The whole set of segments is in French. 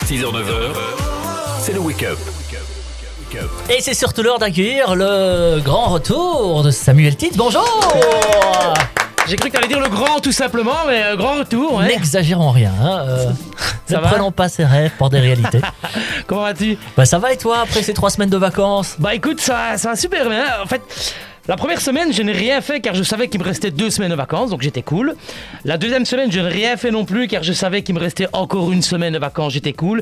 6h-9h, c'est le wake-up. Et c'est surtout l'heure d'accueillir le grand retour de Samuel Tite. Bonjour. J'ai cru que t'allais dire le grand tout simplement, mais grand retour. Ouais. N'exagérons rien. Ça Ne va prenons pas ses rêves pour des réalités. Comment vas-tu? Bah ça va et toi après ces 3 semaines de vacances? Bah écoute, ça va super bien. En fait, la première semaine, je n'ai rien fait car je savais qu'il me restait 2 semaines de vacances, donc j'étais cool. La deuxième semaine, je n'ai rien fait non plus car je savais qu'il me restait encore 1 semaine de vacances, j'étais cool.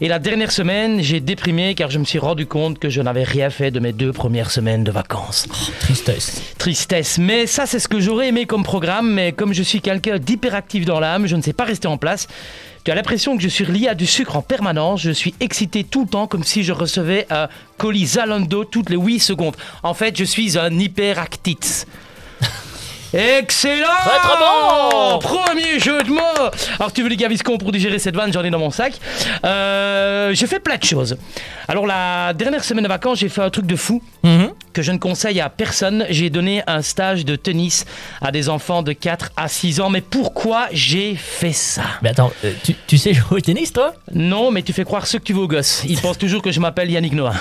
Et la dernière semaine, j'ai déprimé car je me suis rendu compte que je n'avais rien fait de mes 2 premières semaines de vacances. Tristesse. Tristesse, mais ça c'est ce que j'aurais aimé comme programme, mais comme je suis quelqu'un d'hyperactif dans l'âme, je ne sais pas rester en place. Tu as l'impression que je suis lié à du sucre en permanence, je suis excité tout le temps comme si je recevais un colis Zalando toutes les 8 secondes. En fait, je suis un hyperactite. Excellent! Très très bon! Premier jeu de mots! Alors tu veux les Gaviscon pour digérer cette vanne, j'en ai dans mon sac. J'ai fait plein de choses. Alors la dernière semaine de vacances, j'ai fait un truc de fou que je ne conseille à personne. J'ai donné un stage de tennis à des enfants de 4 à 6 ans. Mais pourquoi j'ai fait ça? Mais attends, tu sais jouer au tennis toi? Non, mais tu fais croire ce que tu veux aux gosses. Ils pensent toujours que je m'appelle Yannick Noah.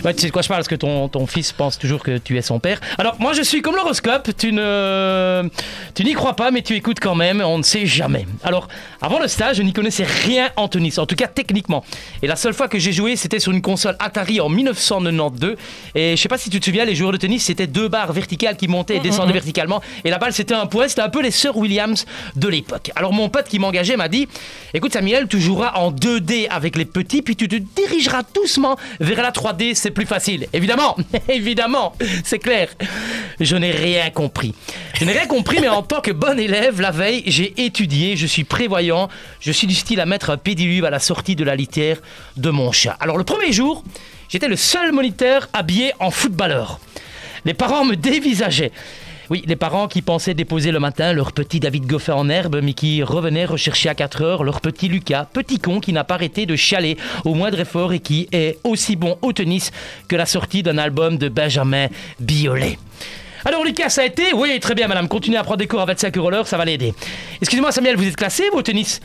Ouais, tu sais de quoi je parle, parce que ton fils pense toujours que tu es son père. Alors, moi, je suis comme l'horoscope. Tu n'y crois pas, mais tu écoutes quand même. On ne sait jamais. Alors, avant le stage, je n'y connaissais rien en tennis, en tout cas techniquement. Et la seule fois que j'ai joué, c'était sur une console Atari en 1992. Et je sais pas si tu te souviens, les joueurs de tennis, c'était 2 barres verticales qui montaient et descendaient verticalement. Et la balle, c'était un point. C'était un peu les sœurs Williams de l'époque. Alors, mon pote qui m'engageait m'a dit: écoute, Samuel, tu joueras en 2D avec les petits, puis tu te dirigeras doucement vers la 3D. C'est plus facile. Évidemment, évidemment, c'est clair. Je n'ai rien compris. Mais en tant que bon élève, la veille, j'ai étudié, je suis prévoyant, je suis du style à mettre un pédiluve à la sortie de la litière de mon chat. Alors le premier jour, j'étais le seul moniteur habillé en footballeur. Les parents me dévisageaient. Oui, les parents qui pensaient déposer le matin leur petit David Goffin en herbe, mais qui revenaient rechercher à 4 heures leur petit Lucas, petit con qui n'a pas arrêté de chialer au moindre effort et qui est aussi bon au tennis que la sortie d'un album de Benjamin Biolay. Alors Lucas, ça a été? Oui, très bien madame, continuez à prendre des cours à 25 € l'heure, ça va l'aider. Excusez-moi Samuel, vous êtes classé vous au tennis?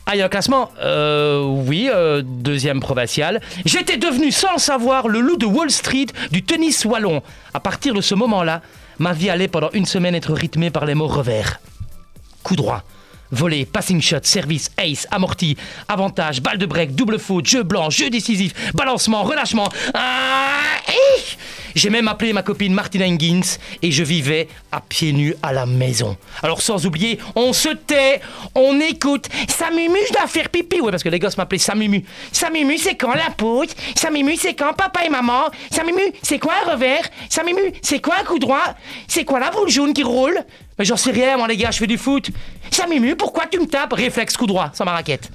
Ah, il y a un classement? Oui, 2e provincial. J'étais devenu, sans le savoir, le loup de Wall Street du tennis wallon. À partir de ce moment-là, ma vie allait pendant 1 semaine être rythmée par les mots revers. Coup droit, volley, passing shot, service, ace, amorti, avantage, balle de break, double faute, jeu blanc, jeu décisif, balancement, relâchement. J'ai même appelé ma copine Martina Hingis et je vivais à pieds nus à la maison. Alors sans oublier, on se tait, on écoute. Samumu, je dois faire pipi. Ouais, parce que les gosses m'appelaient Samumu. Samumu, c'est quand la pause? Samumu, c'est quand papa et maman? Samumu, c'est quoi un revers? Samumu, c'est quoi un coup droit? C'est quoi la boule jaune qui roule? Mais j'en sais rien, moi les gars, je fais du foot. Samumu, pourquoi tu me tapes? Réflexe coup droit, sans ma raquette.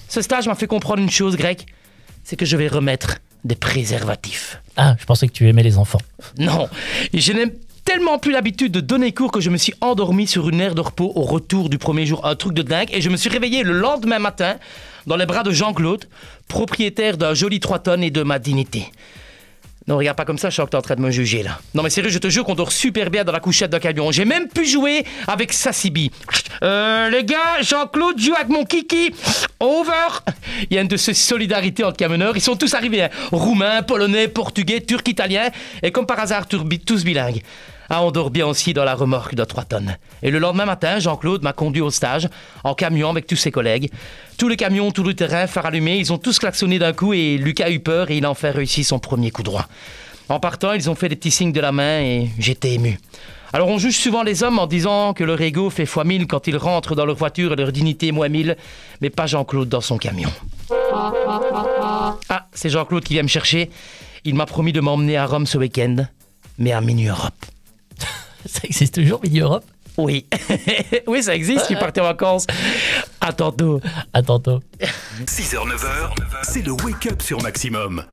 Ce stage m'a fait comprendre une chose, Greg. C'est que je vais remettre des préservatifs. Ah, je pensais que tu aimais les enfants. Non, je n'ai tellement plus l'habitude de donner cours que je me suis endormi sur une aire de repos au retour du premier jour. Un truc de dingue. Et je me suis réveillé le lendemain matin dans les bras de Jean-Claude, propriétaire d'un joli 3 tonnes et de ma dignité. Non, regarde pas comme ça, je sens que t'es en train de me juger là. Non mais sérieux, je te jure qu'on dort super bien dans la couchette d'un camion. J'ai même pu jouer avec Sassibi. Les gars, Jean-Claude joue avec mon kiki. Over. Il y a une de ces solidarités entre camionneurs. Ils sont tous arrivés, hein. Roumains, polonais, portugais, turcs, italiens. Et comme par hasard, tous bilingues. Ah, on dort bien aussi dans la remorque de 3 tonnes. Et le lendemain matin, Jean-Claude m'a conduit au stage, en camion avec tous ses collègues. Tous les camions, tout le terrain, phare allumé, ils ont tous klaxonné d'un coup et Lucas a eu peur et il a enfin réussi son premier coup droit. En partant, ils ont fait des petits signes de la main et j'étais ému. Alors on juge souvent les hommes en disant que leur ego fait x1000 quand ils rentrent dans leur voiture et leur dignité -1000, mais pas Jean-Claude dans son camion. Ah, c'est Jean-Claude qui vient me chercher. Il m'a promis de m'emmener à Rome ce week-end, mais à Mini Europe. Ça existe toujours, Mini Europe? Oui, oui, ça existe, je suis parti en vacances. À tantôt. À tantôt. 6h-9h, c'est le wake-up sur Maximum.